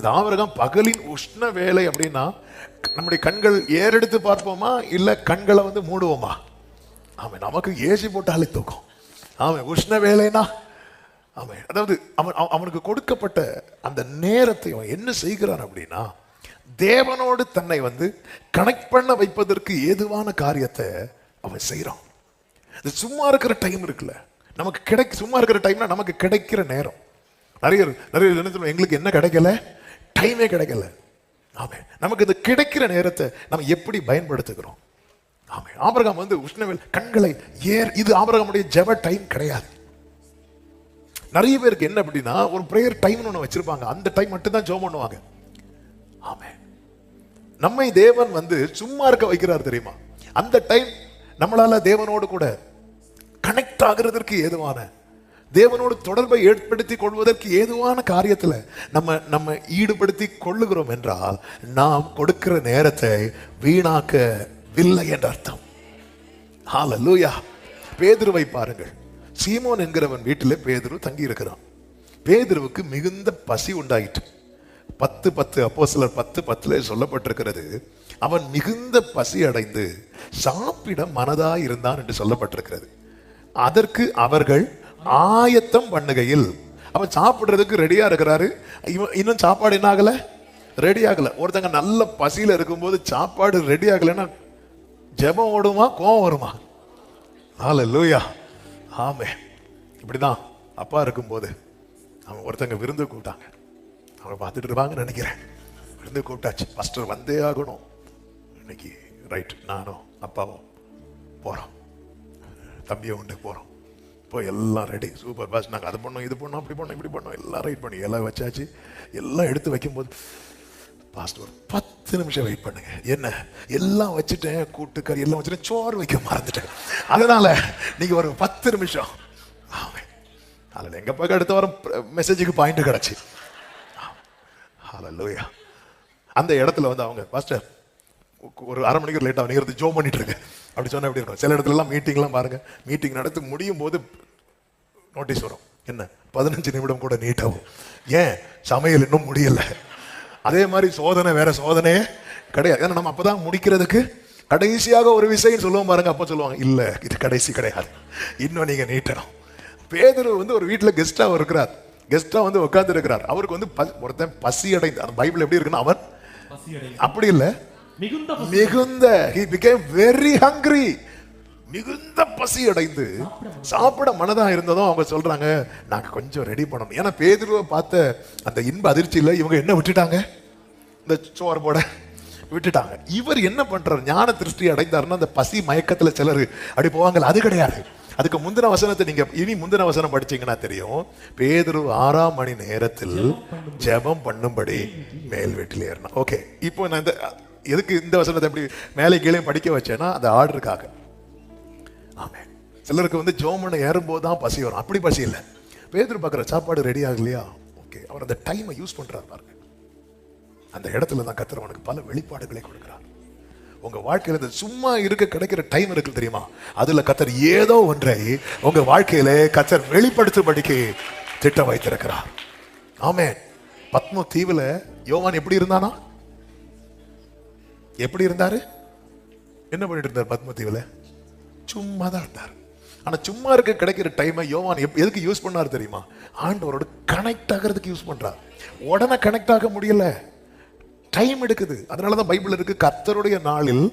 இது ஆபிரகாம் பகலின் உஷ்ண வேலை அப்படின்னா நம்முடைய கண்கள் ஏறெடுத்து பார்ப்போமா இல்ல கண்களை வந்து மூடுவோமா? ஆமாம், நமக்கு ஏசி போட்டாலே தூக்கம். ஆமாம், உஷ்ண வேலைனா ஆமாம். அதாவது அவனுக்கு கொடுக்கப்பட்ட அந்த நேரத்தை அவன் என்ன செய்கிறான் அப்படின்னா, தேவனோடு தன்னை வந்து கனெக்ட் பண்ண வைப்பதற்கு ஏதுவான காரியத்தை அவன் செய்யறான். இது சும்மா இருக்கிற டைம் இருக்குல்ல, நமக்கு சும்மா இருக்கிற டைம்னா நமக்கு கிடைக்கிற நேரம். நிறைய எங்களுக்கு என்ன கிடைக்கல, டைமே கிடைக்கல. ஆமே, நமக்கு இது கிடைக்கிற நேரத்தை நம்ம எப்படி பயன்படுத்துகிறோம்? ஆமே, ஆபிரகாம் வந்து உஷ்ணவேல் கண்களை இது ஆபிரகாமுடைய ஜெப டைம் கிடையாது. நிறைய பேருக்கு என்ன அப்படின்னா, ஒரு பிரேயர் டைம்னு ஒன்று வச்சிருப்பாங்க, அந்த டைம் மட்டும் தான் ஜெபம் பண்ணுவாங்க. ஆமே, நம்மை தேவன் வந்து சும்மா இருக்க வைக்கிறார் தெரியுமா? அந்த டைம் நம்மளால தேவனோடு கூட கனெக்ட் ஆகிறதற்கு ஏதுவான, தேவனோடு தொடர்பை ஏற்படுத்தி கொள்வதற்கு ஏதுவான காரியத்துல நம்ம ஈடுபடுத்தி கொள்ளுகிறோம் என்றால் நாம் கொடுக்கிற நேரத்தை வீணாக்கவில்லை என்ற அர்த்தம். ஹல்லேலூயா. பேதுருவை பாருங்கள். சீமோன் என்கிறவன் வீட்டிலே பேதுரு தங்கி இருக்கிறான். பேதுருவுக்கு மிகுந்த பசி உண்டாயிற்று. 10:10 அப்போஸ்தலர் 10:10 சொல்லப்பட்டிருக்கிறது, அவன் மிகுந்த பசி அடைந்து சாப்பிட மனதாய் இருந்தான் என்று சொல்லப்பட்டிருக்கிறது. அதற்கு அவர்கள் ஆயத்தம் பண்ணுகையில், அவன் சாப்பிடுறதுக்கு ரெடியா இருக்கிறாரு, இன்னும் சாப்பாடு என்ன ஆகல, ரெடி ஆகல. ஒருத்தங்க நல்ல பசியில இருக்கும்போது சாப்பாடு ரெடி ஆகலைன்னா ஜெபம் ஓடுமா, கோவம் வருமா? ஹல்லேலூயா. ஆமே, இப்படிதான் அப்பா இருக்கும்போது அவன் ஒருத்தங்க விருந்து கூப்பிட்டாங்க. அவங்க பார்த்துட்டு இருப்பாங்கன்னு நினைக்கிறேன். விருந்து கூப்பிட்டாச்சு, பாஸ்டர் வந்தே ஆகணும் இன்னைக்கு. ரைட், நானும் அப்பாவும் போறோம், தம்பியை உண்டு போறோம். இப்போ எல்லாம் ரெடி, சூப்பர் பாஸ், நாங்கள் அது பண்ணோம், இது பண்ணோம், அப்படி பண்ணோம், இப்படி பண்ணோம், எல்லாம் ரைட் பண்ணி எல்லாம் வச்சாச்சு. எல்லாம் எடுத்து வைக்கும்போது பாஸ்டர் ஒரு 10 நிமிஷம் வெயிட் பண்ணுங்க. என்ன, எல்லாம் வச்சுட்டேன், கூட்டுக்கறி எல்லாம் வச்சுட்டேன், சோறு வைக்க மறந்துட்டேன், அதனால நீங்க ஒரு 10 நிமிஷம். ஆமாம், அதில் எங்க பக்கம் அடுத்த வாரம் மெசேஜுக்கு பாயிண்ட் கிடைச்சி. ஹல்லேலூயா. அந்த இடத்துல வந்து அவங்க பாஸ்டர் ஒரு அரை மணிக்கு லேட்டாக நீங்க ஜோம் பண்ணிட்டு இருக்கு அப்படி சொன்னா எப்படி இருக்கும்? சில இடத்துல எல்லாம் மீட்டிங்லாம் பாருங்க, மீட்டிங் நடத்தி முடியும் போது நோட்டீஸ் வரும், என்ன 15 நிமிடம் கூட நீட்டாகும். ஏன்? சமையல் இன்னும் முடியல. அதே மாதிரி சோதனை வேற சோதனையே கிடையாது. ஏன்னா நம்ம அப்பதான் முடிக்கிறதுக்கு கடைசியாக ஒரு விஷயம் சொல்லுவோம் பாருங்க, அப்ப சொல்லுவாங்க இல்ல இது கடைசி கிடையாது, இன்னும் நீங்க நீட்டணும். பேதுரு வந்து ஒரு வீட்டுல கெஸ்டா இருக்கிறார், கெஸ்டா வந்து உட்கார்ந்து இருக்கிறார். அவருக்கு வந்து ஒருத்தன் பசி அடைந்து, அந்த பைபிள் எப்படி இருக்குன்னா, அவன் அப்படி இல்ல, மிகுந்த he became very hungry, மிகுந்த பசி அடைந்து சாப்பிட மனதா இருந்ததும் அவங்க சொல்றாங்க, நாங்க கொஞ்சம் ரெடி பண்ணணும். ஏன்னா பேதுருவை பார்த்த அந்த இன்ப அதிர்ச்சியில இவங்க என்ன விட்டுட்டாங்க, இந்த சோறு போட விட்டுட்டாங்க. இவர் என்ன பண்றாரு, ஞான திருஷ்டி அடைந்தாருன்னா அந்த பசி மயக்கத்துல சிலர் அப்படி போவாங்கல்ல, அது கிடையாது. அதுக்கு முந்தின வசனத்தை நீங்க இனி முந்தின வசனம் படிச்சீங்கன்னா தெரியும். பேதுரு 6ஆம் மணி நேரத்தில் ஜெபம் பண்ணும்படி மேல் வீட்டில் ஏறினா. ஓகே, இப்போ நான் இந்த எதுக்கு இந்த வசனத்தை எப்படி மேலே கீழே படிக்க வச்சேன்னா அந்த ஆர்டருக்காக. ஆமே, சிலருக்கு வந்து ஜெபம் பண்ண ஏறும்போது தான் பசி வரும், அப்படி பசி இல்லை. பேதுரு பார்க்குற சாப்பாடு ரெடி ஆகலையா, ஓகே, அவர் அந்த டைமை யூஸ் பண்றாரு பாருங்க. அந்த இடத்துல தான் கர்த்தர் அவனுக்கு பல வெளிப்பாடுகளை கொடுக்கிறார். உங்க வாழ்க்கையில இந்த சும்மா இருக்க கிடைக்கிற டைம் இருக்கு தெரியுமா, அதுல கர்த்தர் ஏதோ ஒன்றை உங்க வாழ்க்கையில கர்த்தர் வெளிப்படுத்தும்படிக்கு திட்டம் வைத்திருக்கிறார். ஆமென். பத்மோ தீவுல யோவான் எப்படி இருந்தானா, எப்படி இருந்தாரு, என்ன பண்ணிட்டு இருந்தார் பத்மோ தீவுல? சும்மா தான் இருந்தார். ஆனா சும்மா இருக்க கிடைக்கிற டைமை யோவான் எதுக்கு யூஸ் பண்ணாரு தெரியுமா? ஆண்டவரோட கனெக்ட் ஆகிறதுக்கு யூஸ் பண்றார். உடனே கனெக்ட் ஆக முடியல, டைம் எடுக்குது. அதனாலதான் பைபிள் இருக்கு, கர்த்தருடைய நாளில்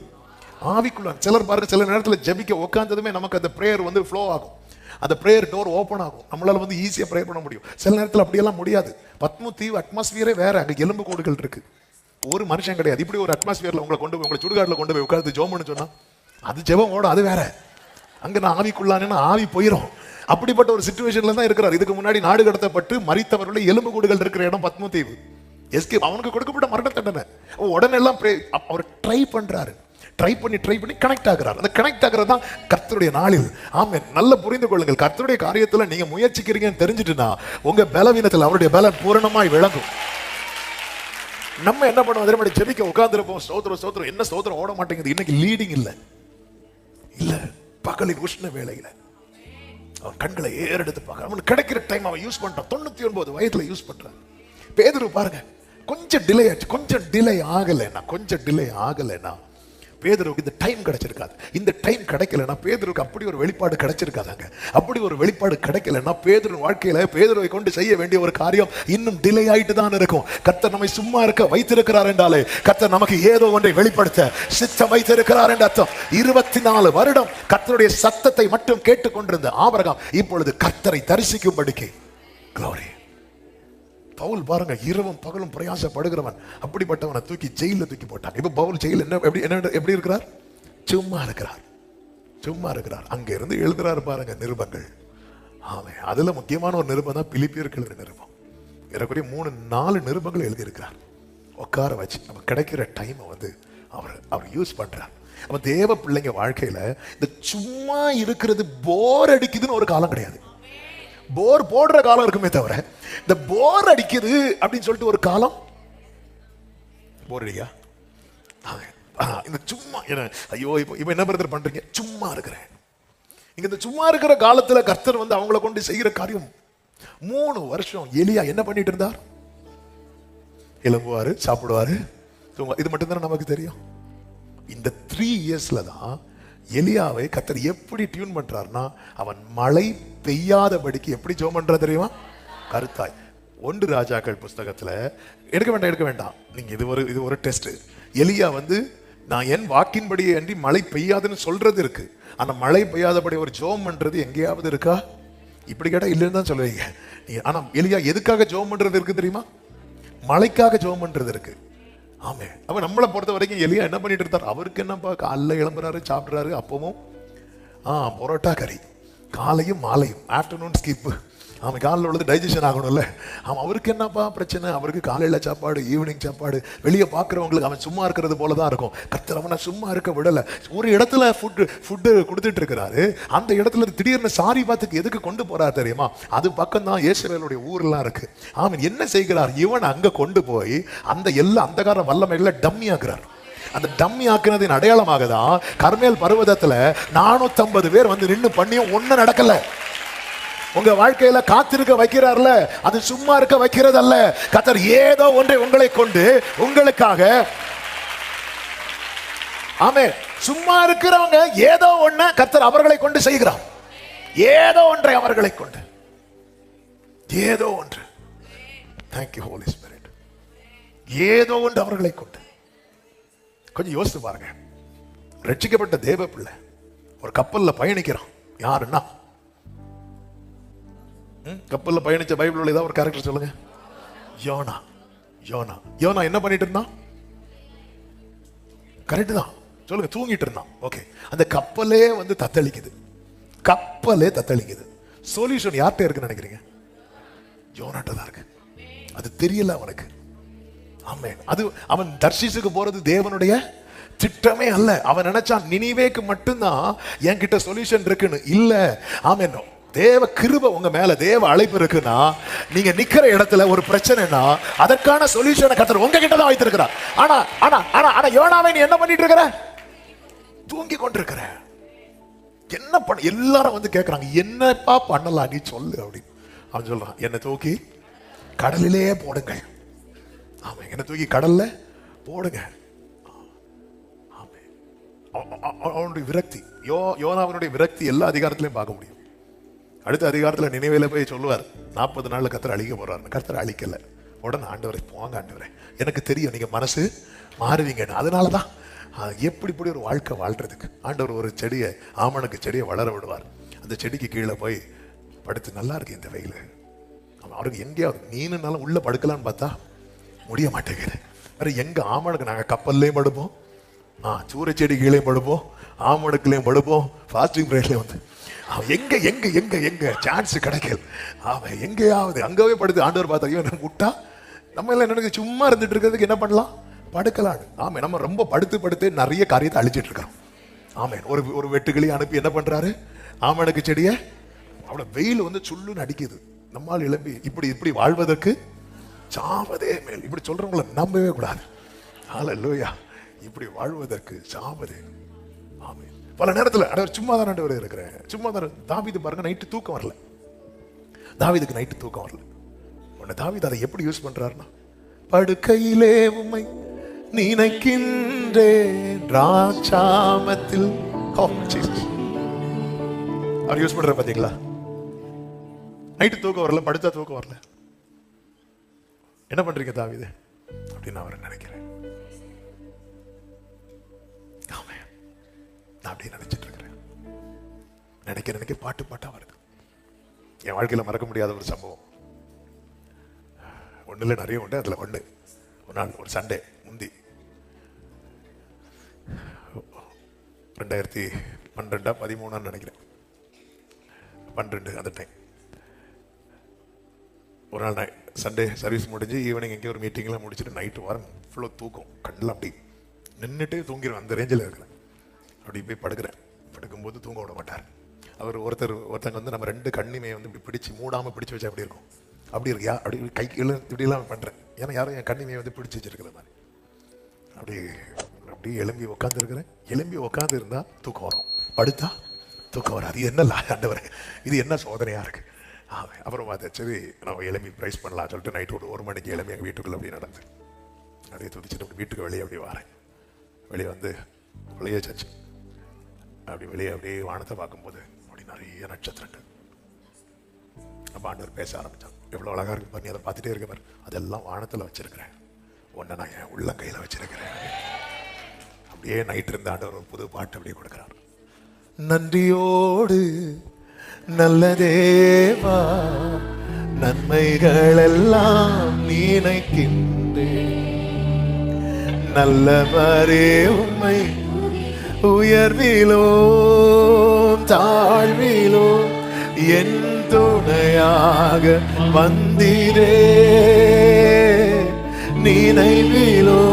ஆவிக்குள்ள. சிலர் பாருங்க, சில நேரத்தில் ஜெபிக்க உட்கார்ந்ததுமே நமக்கு அந்த பிரேயர் வந்து ஃப்ளோ ஆகும், அந்த பிரேயர் டோர் ஓப்பன் ஆகும், நம்மளால வந்து ஈஸியா ப்ரே பண்ண முடியும். சில நேரத்தில் அப்படியெல்லாம் முடியாது. பத்ம தீவு அட்மாஸ்பியரே வேற, அங்க எலும்பு கோடுகள் இருக்கு, ஒரு மனுஷன் கிடையாது. இப்படி ஒரு அட்மாஸ்பியர்ல உங்களை கொண்டு போய், உங்களை சுடுகாட்டில் கொண்டு போய் உட்கார்ந்து ஜெபம்னு சொன்னா அது ஜெபம் ஓடும், அது வேற. அங்க நான் ஆவிக்குள்ளானேன்னா ஆவி போயிடும். அப்படிப்பட்ட ஒரு சிச்சுவேஷன்ல தான் இருக்கிறார். இதுக்கு முன்னாடி நாடு கடத்தப்பட்டு மரித்தவர்களுடைய எலும்பு கூடுகள் இருக்கிற இடம் பத்ம தீவு. எஸ்கேப், அவனுக்கு கொடுக்கப்பட்ட மரண தண்டனை. உடனே எல்லாம் அவர் ட்ரை பண்றாரு, ட்ரை பண்ணி கனெக்ட் ஆகிறார். அந்த கனெக்ட் ஆகிறது தான் கர்த்தருடைய நாளில். ஆமென். நல்ல புரிந்து கொள்ளுங்கள், கர்த்தருடைய காரியத்துல நீங்க முயற்சிக்கிறீங்கன்னு தெரிஞ்சுட்டுனா உங்க பலவீனத்தில் அவருடைய பலன் பூரணமாய் விளங்கும். நம்ம என்ன பண்ணுவோம் தெரியுமா, ஜெபிக்க உட்கார்ந்துருப்போம், ஸ்தோத்திரம் ஸ்தோத்திரம், என்ன ஸ்தோத்திரம் ஓட மாட்டேங்குது. இன்னைக்கு லீடிங் இல்ல பகலின் உஷ்ண வேளையில அவன் கண்களை ஏறெடுத்து பார்க்க, அவன் கிடைக்கிற டைம் அவன் யூஸ் பண்றான். 99 வயதுல யூஸ் பண்றான். பேதுரு பாருங்க, கொஞ்சம் டிலே ஆச்சு, கொஞ்சம் டிலே ஆகலைன்னா பேதுருவுக்கு இந்த டைம் கிடைச்சிருக்காது. இந்த டைம் கிடைக்கலன்னா பேதுருவுக்கு அப்படி ஒரு வெளிப்பாடு கிடைச்சிருக்காதாங்க. அப்படி ஒரு வெளிப்பாடு கிடைக்கலன்னா பேதுரு வாழ்க்கையில பேதுருவை கொண்டு செய்ய வேண்டிய ஒரு காரியம் இன்னும் டிலே ஆயிட்டு தான் இருக்கும். கர்த்தர் நம்மை சும்மா இருக்க வைத்திருக்கிறார் என்றாலே கர்த்தர் நமக்கு ஏதோ ஒன்றை வெளிப்படுத்த சித்தம் வைத்திருக்கிறார் என்ற அர்த்தம். 24 வருடம் கர்த்தருடைய சத்தத்தை மட்டும் கேட்டுக்கொண்டிருந்த ஆபிரகாம் இப்பொழுது கர்த்தரை தரிசிக்கும்படிக்கு glory. பவுல் பாருங்க, இரவும் பகலும் பிரயாசப்படுகிறவன், அப்படிப்பட்டவனை தூக்கி ஜெயில தூக்கி போட்டான். இப்ப பவுல் ஜெயில் எப்படி இருக்கிறார்? சும்மா இருக்கிறார். அங்க இருந்து எழுதுறாரு பாருங்க நிருபங்கள். ஆமாம், அதுல முக்கியமான ஒரு நிருபம் தான் பிலிப்பியருக்கு எழுதின நிருபம். ஏறக்குறைய 3-4 நிருபங்கள் எழுதியிருக்கிறார். உட்கார வச்சு நம்ம கிடைக்கிற டைமை வந்து அவர் யூஸ் பண்றார். நம்ம தேவ பிள்ளைங்க வாழ்க்கையில இந்த சும்மா இருக்கிறது போர் அடிக்குதுன்னு ஒரு காலம் கிடையாது. போர் போடுற காலம் இருக்குமே தவிர இந்த போர் அடிக்குது அப்படின்னு சொல்லிட்டு ஒரு காலம் போர் அடிக்கா. இந்த சும்மா ஐயோ இப்ப என்ன பிரதர் பண்றீங்க? சும்மா இருக்கிறேன். இங்க இந்த சும்மா இருக்கிற காலத்துல கர்த்தர் வந்து அவங்கள கொண்டு செய்கிற காரியம். 3 வருஷம் எலியா என்ன பண்ணிட்டு இருந்தார்? எழும்புவாரு, சாப்பிடுவாரு, இது மட்டும் தானே நமக்கு தெரியும். இந்த 3 இயர்ஸ்ல தான் எலியாவை கர்த்தர் எப்படி டியூன் பண்றாருன்னா, அவன் மழை பெய்யாதபடிக்கு எப்படி ஜெபம் பண்றா தெரியுமா? கருத்தாய். 1 ராஜாக்கள் புஸ்தகத்துல எடுக்க வேண்டாம் நீங்க, இது ஒரு டெஸ்ட். எலியா வந்து நான் என் வாக்கின்படி அன்றி மழை பெய்யாதுன்னு சொல்றது இருக்கு. ஆனா மழை பெய்யாதபடி ஒரு ஜெபம் பண்றது எங்கேயாவது இருக்கா? இப்படி கேட்டா இல்லைன்னு தான் சொல்லுவீங்க. ஆனா எலியா எதுக்காக ஜெபம் பண்றது இருக்கு தெரியுமா? மழைக்காக ஜெபம் பண்றது இருக்கு. ஆமே, அவன் நம்மளை பொறுத்த வரைக்கும் எலியா என்ன பண்ணிட்டு இருந்தார்? அவருக்கு என்னப்பா, காலைல எழும்புறாரு, சாப்பிட்றாரு, அப்பவும் பரோட்டா கறி, காலையும் மாலையும், ஆஃப்டர்நூன் ஸ்கிப்பு. அவன் காலையில் உள்ளது டைஜஷன் ஆகணும்ல. அவருக்கு என்னப்பா பிரச்சனை? அவருக்கு காலையில் சாப்பாடு, ஈவினிங் சாப்பாடு. வெளியே பார்க்குறவங்களுக்கு அவன் சும்மா இருக்கிறது போல தான் இருக்கும். கர்த்தர் அவனை சும்மா இருக்க விடலை. ஒரு இடத்துல ஃபுட்டு கொடுத்துட்டு இருக்கிறாரு. அந்த இடத்துல திடீர்னு சாரி பாத்துக்கு எதுக்கு கொண்டு போறாரு தெரியுமா? அது பக்கம் தான் இயேசுவேலுடைய ஊர்லாம் இருக்கு. அவன் என்ன செய்கிறார்? இவன் அங்க கொண்டு போய் அந்த எல்லா அந்தகார வல்லமைகளை டம்மி ஆக்குறார். அந்த டம்மி ஆக்குனதின் அடையாளமாக தான் கர்மேல் பர்வதத்துல 450 பேர் வந்து நின்று பண்ணியும் ஒன்னும் நடக்கல. உங்க வாழ்க்கையில காத்திருக்க வைக்கிறார்ல, அது சும்மா இருக்க வைக்கிறது அல்ல. கர்த்தர் ஏதோ ஒன்றை உங்களை கொண்டு உங்களுக்காக, ஆமென், சும்மா இருக்கிறவங்க ஏதோ ஒண்ணு கர்த்தர் அவர்களை கொண்டு செய்கிறார். ஏதோ ஒன்றை அவர்களை கொண்டு, ஏதோ ஒன்று. Thank you Holy Spirit. ஏதோ ஒன்று அவர்களை கொண்டு. கொஞ்சம் யோசித்து பாருங்க. ரட்சிக்கப்பட்ட தேவ பிள்ளை ஒரு கப்பல்ல பயணிக்கிறான். யாருன்னா, கப்பல்ல பயணிச்ச பைபிள் உள்ள ஏதாவது ஒரு கேரக்டர் சொல்லுங்க. யோனா என்ன பண்ணிட்டு இருந்தான்? கரெக்ட் தான், சொல்லுங்க. தூங்கிட்டு இருந்தான். ஓகே, அந்த கப்பலே வந்து தத்தளிக்குது. சொல்யூஷன் யார்கிட்ட இருக்குன்னு நினைக்கிறீங்க? யோனாட்ட தான் இருக்கு. அது தெரியல அவனுக்கு. ஆமென். அது அவன் தர்ஷீசுக்கு போறது தேவனுடைய திட்டமே அல்ல. அவன் நினைச்சான் நினிவேக்கு மட்டும்தான் என்கிட்ட சொல்யூஷன் இருக்குன்னு. இல்ல. ஆமென். தேவ கிருபை உங்க மேல, தேவ அழைப்பு இருக்குன்னா, நீங்க நிக்கிற இடத்துல ஒரு பிரச்சனைனா அதற்கான சொல்யூஷனை கர்த்தர் உங்ககிட்ட தான் வைத்திருக்கிறார். ஆனா யோனாவை நீ என்ன பண்ணிட்டு இருக்கிற? தூங்கி கொண்டிருக்கிற. என்ன பண்ண? எல்லாரும் வந்து கேட்கறாங்க, என்னப்பா பண்ணலாம் நீ சொல்லு அப்படின்னு. அவன் சொல்றான், என்னை தூக்கி கடலிலே போடுங்கள். ஆமா, என்னை தூக்கி கடல்ல போடுங்க. அவனுடைய விரக்தி, யோனாவினுடைய விரக்தி எல்லா அதிகாரத்திலையும் பார்க்க முடியும். அடுத்த அதிகாரத்தில் நினைவேல போய் சொல்லுவார், 40 நாள்ல கர்த்தர் அழிக்க போறாரு. கர்த்தர் அழிக்கல. உடனே ஆண்டவரை, போங்க ஆண்டவரே, எனக்கு தெரியும் நீங்க மனசு மாறுவீங்கன்னு. அதனாலதான் எப்படி ஒரு வாழ்க்கை வாழ்றதுக்கு ஆண்டவர் ஒரு செடியை, ஆமணக்கு செடியை வளர விடுவார். அந்த செடிக்கு கீழே போய் படுத்து, நல்லா இருக்கு இந்த வெயில். அவருக்கு எங்கேயாவது மீனுனாலும் உள்ள படுக்கலான்னு பார்த்தா முடிய மாட்டேங்குது. வேற எங்க? ஆமணக்கு நாங்க கப்பல்லையும் படுப்போம், சூரிய செடி கீழே படுப்போம், ஆமணக்குலையும் படுப்போம், ஃபாஸ்டிங் பிரேக்லயும் வந்து எங்க எங்க எங்க எங்க சான்ஸ் கிடைக்கல. அவன் எங்கேயாவது அங்கவே படுத்து. ஆண்டவர் பார்த்தா, இவன் விட்டா நம்ம எல்லாம் எனக்கு சும்மா இருந்துட்டு இருக்கிறதுக்கு என்ன பண்ணலாம்? படுக்கலாம். ஆமே, நம்ம ரொம்ப படுத்து நிறைய காரியத்தை அழிச்சிட்டு இருக்கிறோம். ஆமே, ஒரு வெட்டுக்கிளி அனுப்பி என்ன பண்றாரு? ஆமணக்கு செடியை, அவ்வளவு வெயில் வந்து சுள்ளுன்னு அடிக்குது. நம்மால் இளம்பி இப்படி வாழ்வதற்கு சாவதே மேல். இப்படி சொல்றவங்களை நம்பவே கூடாது. ஹல்லேலூயா. இப்படி வாழ்வதற்கு சாவதே. ஆமே. பல நேரத்தில் சும்மா தான் இருக்கிறேன், சும்மா தான். தாவீது பாருங்க, நைட்டு தூக்கம் வரல. தாவீதுக்கு நைட்டு தூக்கம் வரல. உடனே தாவீது அதை எப்படி யூஸ் பண்றாருன்னா, படுக்கையிலே உம்மை நினைக்கின்றேன் ராஜாமத்தில். அவர் யூஸ் பண்ற பாத்தீங்களா? நைட்டு தூக்கம் வரல, படுத்தா தூக்கம் வரல. என்ன பண்றீங்க தாவீது அப்படின்னு அவரை நினைக்கிறேன். நான் அப்படியே நினைச்சிட்டு இருக்கிறேன். நினைக்க பாட்டு பாட்டா வருது. என் வாழ்க்கையில மறக்க முடியாத ஒரு சம்பவம் ஒண்ணுல நிறைய உண்டு. அதுல ஒண்ணு, ஒரு நாள் ஒரு சண்டே முந்தி 2012-13 நினைக்கிறேன், 12 அந்த டைம். ஒரு நாள் சண்டே சர்வீஸ் முடிஞ்சு ஈவினிங் எங்கேயும் ஒரு மீட்டிங்லாம் முடிச்சுட்டு நைட்டு வாரம் ஃபுல்லாக தூக்கம், கண்ணில் அப்படி நின்றுட்டு தூங்கிடுவேன். அந்த ரேஞ்சில் இருக்கிறேன். அப்படி போய் படுக்கிறேன். படுக்கும்போது தூங்க விட மாட்டார் அவர். ஒருத்தங்க வந்து நம்ம 2 கண்ணிமையை வந்து இப்படி பிடிச்சி மூடாமல் பிடிச்சி வச்சா அப்படி இருக்கும். அப்படி இருக்கியா அப்படி கை இப்படிலாம் பண்ணுறேன். ஏன்னா யாரும் என் கண்ணிமையை வந்து பிடிச்சி வச்சிருக்கிற மாதிரி. அப்படி எலும்பி உட்காந்துருக்கிறேன். எலும்பி உட்காந்து இருந்தா தூக்கம் வரும், படுத்தா தூக்கம் வராது. இது என்ன ஆண்டவரே, இது என்ன சோதனையா இருக்கு. அப்புறம் பார்த்து சரி நம்ம எலும்பி ப்ரைஸ் பண்ணலாம் சொல்லிட்டு நைட்டு ஒரு 1 மணிக்கு எலும்பி எங்கள் வீட்டுக்குள்ள அப்படி நடந்து அப்படியே துதிச்சுட்டு அப்படி வீட்டுக்கு வெளியே அப்படி வரேன். வெளியே வந்து வெளியே சச்சு அப்படி வெளியே அப்படியே வானத்தை பார்க்கும்போது அப்படி நிறைய நட்சத்திரங்கள். அப்ப ஆண்டவர் பேச ஆரம்பிச்சான். எவ்வளவு அழகா இருக்கு பாரு, நீ அதை பார்த்துட்டே இருக்க பாரு, அதெல்லாம் வானத்துல வச்சிருக்கிறேன், உன்னை நான் என் உள்ளங்கையில வச்சிருக்கிறேன். அப்படியே நைட் இருந்த ஆண்டவர் ஒரு புது பாட்டு அப்படியே கொடுக்கிறார். நன்றியோடு நல்ல தேவா, நன்மைகள் எல்லாம் நினைக்கின்றேன், நல்லவரே உம்மை உயர்விலோ தாழ்விலோ என் துணையாக வந்தீரே, நினைவிலோ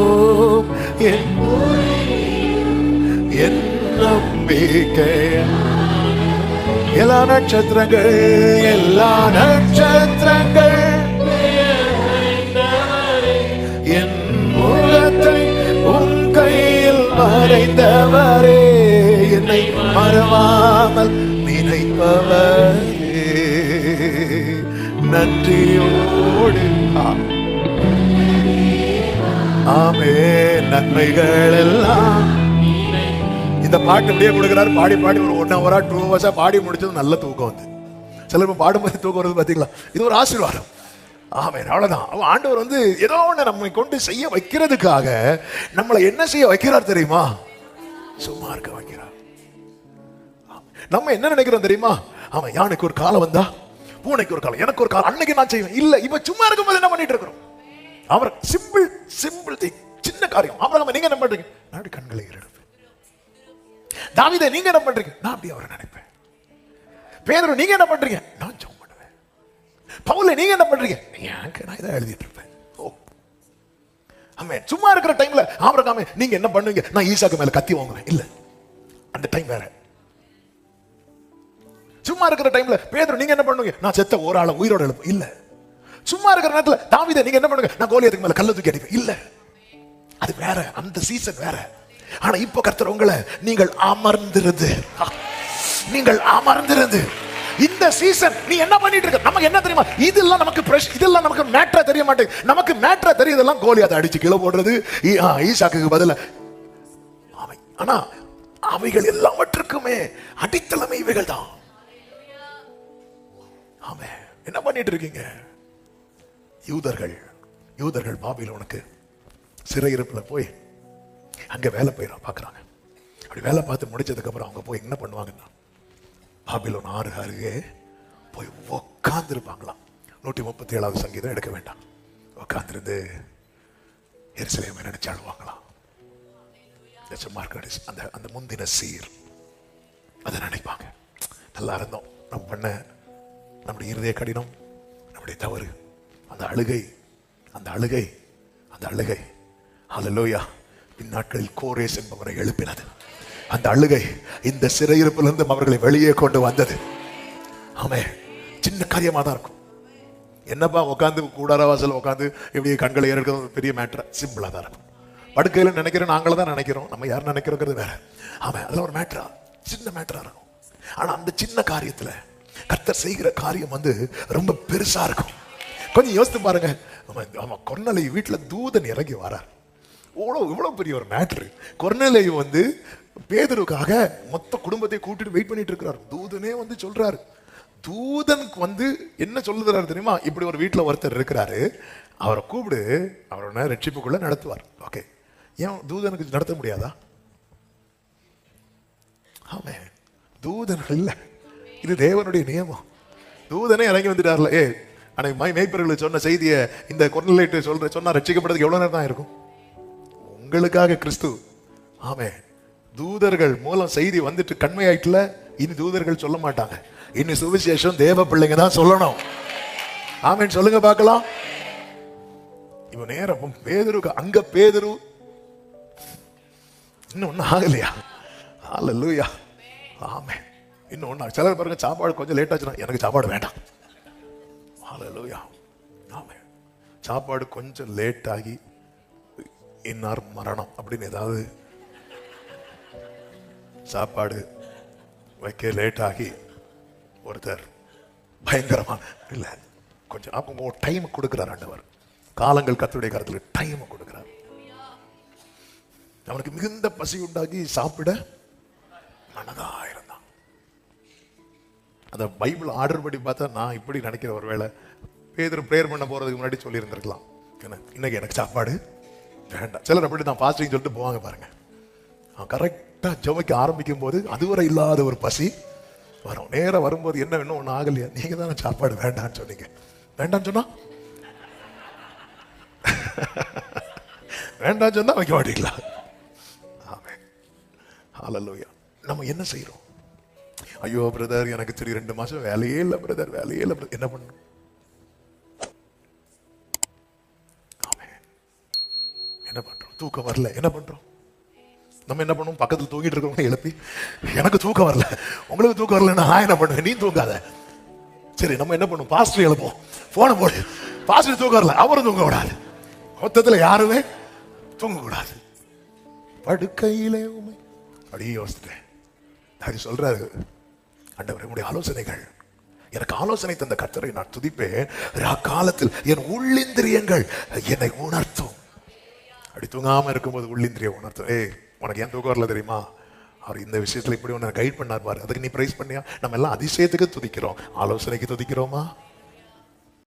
என் நம்பிக்கை. எல்லா நட்சத்திரங்கள் என் முகத்தை உன் கையில் மறைந்தவரே, என்னை மறவாமல் நினைப்பவரே, நன்றியோடு ஆமே நன்மைகள் எல்லாம். இந்த பாட்டு அப்படியே கொடுக்கிறார். பாடி ஒரு 1 hour 2 hours பாடி முடிச்சது நல்ல தூக்கம் வந்து. சிலர் பாடும்போது தூக்கம் வருது பாத்தீங்களா? இது ஒரு ஆசீர்வாதம். ஆமென். அவ்வளவுதான். அவன் ஆண்டவர் வந்து ஏதோ ஒண்ணு நம்மை கொண்டு செய்ய வைக்கிறதுக்காக நம்மளை என்ன செய்ய வைக்கிறார் தெரியுமா? சும்மா இருக்க வைக்கிறார். நம்ம என்ன நினைக்கிறோம் தெரியுமா? அவன் யானைக்கு ஒரு காலம் வந்தா பூனைக்கு ஒரு காலம், எனக்கு ஒரு காலம், அன்னைக்கு நான் செய்வேன். இல்ல, இப்ப சும்மா இருக்கும்போது என்ன பண்ணிட்டு இருக்கிறோம்? அவர் சிம்பிள் திங், சின்ன காரியம். அப்புறம் நீங்க என்ன பண்றீங்க? நான் கண்களை எடுப்பேன். தாவீதே நீங்க என்ன பண்றீங்க? நான் அப்படி அவரை நினைப்பேன். பேதுரு நீங்க என்ன பண்றீங்க? நான் ஜெபம் பண்ணுவேன். பவுல் நீங்க என்ன பண்றீங்க? நான் இதை எழுதிட்டு இருப்பேன். ஓ ஆமென். சும்மா இருக்கிற டைம்ல ஆபிரகாமே நீங்க என்ன பண்ணுவீங்க? நான் ஈசாக்கு மேல கத்தி வாங்குவேன். இல்ல, அந்த டைம் வேற. சும்மா இருக்கிற டைம்ல பேதுரு நீங்க என்ன பண்ணுவீங்க? நான் செத்த ஒரு ஆளை உயிரோட எழுப்பேன். இல்ல, சும்மா இருக்கிற நேரத்துல தாவீதே நீங்க என்ன பண்ணுவீங்க? நான் கோலியாத்துக்கு மேல கல்ல தூக்கி அடிப்பேன். இல்ல, அது வேற, அந்த சீசன் வேற. ஆனா இப்ப கர்த்தர் உங்களை நீங்கள் அமர்ந்திருந்து இந்த சீசன் நீ என்ன பண்ணிட்டு இருக்க? நமக்கு என்ன தெரியுமா? இதெல்லாம் நமக்கு இதெல்லாம் நமக்கு மேட்டரா தெரிய மாட்டேங்குது. நமக்கு மேட்டரா தெரியுதெல்லாம் கோலியாத்தை அடிச்சு கீழே போடுறது, ஈசாக்கு பதில. ஆனா அவைகள் எல்லாவற்றுக்குமே அடித்தளமே இவைகள் தான். ஆமே. என்ன பண்ணிட்டு இருக்கீங்க? யூதர்கள் பாபிலோனுக்கு சிறையிருப்புல போய் அங்க வேலை பாக்குறாங்க. அப்படி வேலை பார்த்து முடிச்சதுக்கு அப்புறம் அவங்க போய் என்ன பண்ணுவாங்கன்னா பாபிலோன் 6 அருகே போய் உட்கார்ந்து இருப்பாங்களாம். 137வது சங்கீதம் எடுக்க வேண்டாம். உட்கார்ந்துருந்து எருசலேமை நினைச்சு அழுவாங்களாம். அந்த முந்தின சீர் அதை நினைப்பாங்க. நல்லா இருந்தோம், நம்ம பண்ண நம்முடைய இருதய கடினம், நம்முடைய தவறு, அந்த அழுகை ஹல்லேலூயா பின்னாட்களில் கோரேஸ் என்பவரை எழுப்பினது. அந்த அழுகை இந்த சிறையிருப்பிலிருந்து அவர்களை வெளியே கொண்டு வந்தது. ஆமே. சின்ன காரியமா தான் இருக்கும். என்னப்பா உட்காந்து கூடார வாசல் உட்காந்து இப்படி கண்களை ஏற்கிறது பெரிய மேட்டர், சிம்பிளா தான் இருக்கும். படுக்கையில நினைக்கிறோம், நாங்கள தான் நினைக்கிறோம், நம்ம யார் நினைக்கிறோங்கிறது வேற. ஆமா, அதெல்லாம் ஒரு மேட்டரா, சின்ன மேட்டரா இருக்கும். ஆனா அந்த சின்ன காரியத்துல கர்த்தர் செய்கிற காரியம் வந்து ரொம்ப பெருசா இருக்கும். கொஞ்சம் யோசித்து பாருங்க. ஆமா, கொர்நேலியு வீட்டுல தூதன் இறங்கி வரார். இவ்வளவு பெரிய ஒரு மேட்ரு. கொர்நேலியு வந்து பேதுருக்காக மொத்த குடும்பத்தை கூட்டிட்டு வெயிட் பண்ணிட்டு இருக்கிறார். தூதனே வந்து சொல்றாரு. தூதனுக்கு வந்து என்ன சொல்லுறாரு தெரியுமா? இப்படி ஒரு வீட்டுல ஒருத்தர் இருக்கிறாரு, அவரை கூப்பிடு, அவரோட ரட்சிப்புக்குள்ள நடத்துவார். ஓகே, ஏன் தூதனுக்கு நடத்த முடியாதா? ஆமே, தூதன் இல்ல, இது தேவனுடைய நியமம். தூதனே இறங்கி வந்துட்டார்ல. அன்னைக்கு மேய்ப்பர்களுக்கு சொன்ன செய்தியை இந்த கொர்நேலியு சொன்னா ரட்சிக்கப்படுறதுக்கு எவ்வளவு நேரம் தான் இருக்கும்? உங்களுக்காக கிறிஸ்து. ஆமே, தூதர்கள் மூலம் செய்தி வந்துட்டு கண்மையாயிட்டுல. இனி தூதர்கள் சொல்ல மாட்டாங்க. இனி சுவிசேஷம் தேவ பிள்ளைங்க தான் சொல்லணும். ஆமேன்னு சொல்லுங்க பார்க்கலாம். இவன் நேரம் பேதுருக்கு அங்க பேதுரு இன்னும் ஒன்னும் ஆகலையா? ஹல்லேலூயா. ஆமே, இன்னும் ஒண்ணு. சிலர் பாருங்க, சாப்பாடு கொஞ்சம் லேட் ஆச்சுன்னா எனக்கு சாப்பாடு வேண்டாம். ஹல்லேலூயா. ஆமே, சாப்பாடு கொஞ்சம் லேட் ஆகி இன்னார் மரணம் அப்படின்னு ஏதாவது சாப்பாடு வைக்க லேட் ஆகி ஒருத்தர் பயங்கரமா இல்ல, கொஞ்சம் அவங்க டைம் கொடுக்கிறார் ஆண்டவர். காலங்கள் கர்த்தருடைய கரத்தில் டைம் கொடுக்கிறார். அவனுக்கு மிகுந்த பசி உண்டாகி சாப்பிட மனதா இருந்தான். அந்த பைபிள் ஆர்டர் படி பார்த்தா நான் இப்படி நினைக்கிற, ஒருவேளை பேதுரு பிரேயர் பண்ண போறதுக்கு முன்னாடி சொல்லி இருந்திருக்கலாம், இன்னைக்கு எனக்கு சாப்பாடு வேண்டாம். சிலர் அப்படி தான் பாஸ்டிங் சொல்லிட்டு போவாங்க பாருங்க. கரெக்டா ஜெபிக்க ஆரம்பிக்கும் போது அதுவரை இல்லாத ஒரு பசி வரும். நேரம் வரும்போது என்ன வேணும் ஒன்னும் ஆகலையா, நீங்க தானே சாப்பாடு வேண்டாம்னு சொன்னீங்க. வேண்டாம்னு சொன்னா வேண்டாம் சொன்னா வைக்க மாட்டீங்களா? ஆமென். ஹல்லேலூயா. நம்ம என்ன செய்யறோம்? ஐயோ பிரதர், எனக்கு சரி 2 மாசம் வேலையே இல்லை பிரதர், வேலையே இல்லை. என்ன பண்ணணும்? என்ன பண்றோம்? தூக்கம் வரல, என்ன பண்றோம்? நம்ம என்ன பண்ணுவோம்? பக்கத்தில் தூங்கிட்டு இருக்கவங்க எழுப்பி, எனக்கு தூக்கம் வரல, உங்களுக்கு தூக்கம் வரலன்னா நான் என்ன பண்ணுவேன்? நீ தூங்காத. சரி, நம்ம என்ன பண்ணுவோம்? பாஸ்டர் எழுப்போம், போன போடு, பாஸ்டர் தூக்கம் வரல, அவரும் தூங்க கூடாது. மொத்தத்தில் யாருமே தூங்க கூடாது. படுக்கையிலே உண்மை அப்படியே யோசித்தேன். அது சொல்றாரு, ஆண்டவரே உம்முடைய ஆலோசனைகள், எனக்கு ஆலோசனை தந்த கர்த்தரை நான் துதிப்பேன். காலத்தில் என் உள்ளிந்திரியங்கள் என்னை உணர்த்தும். அப்படி தூங்காம இருக்கும்போது உள்ளிந்திரிய உணர்த்தும். உனக்கு ஏன் தூக்கம் வரல தெரியுமா? அவர் இந்த விஷயத்துல இப்படி ஒன்று கைட் பண்ணார் பாரு, அதுக்கு நீ பிரைஸ் பண்ணியா? நம்ம எல்லாம் அதிசயத்துக்கு துதிக்கிறோம், ஆலோசனைக்கு துதிக்கிறோமா?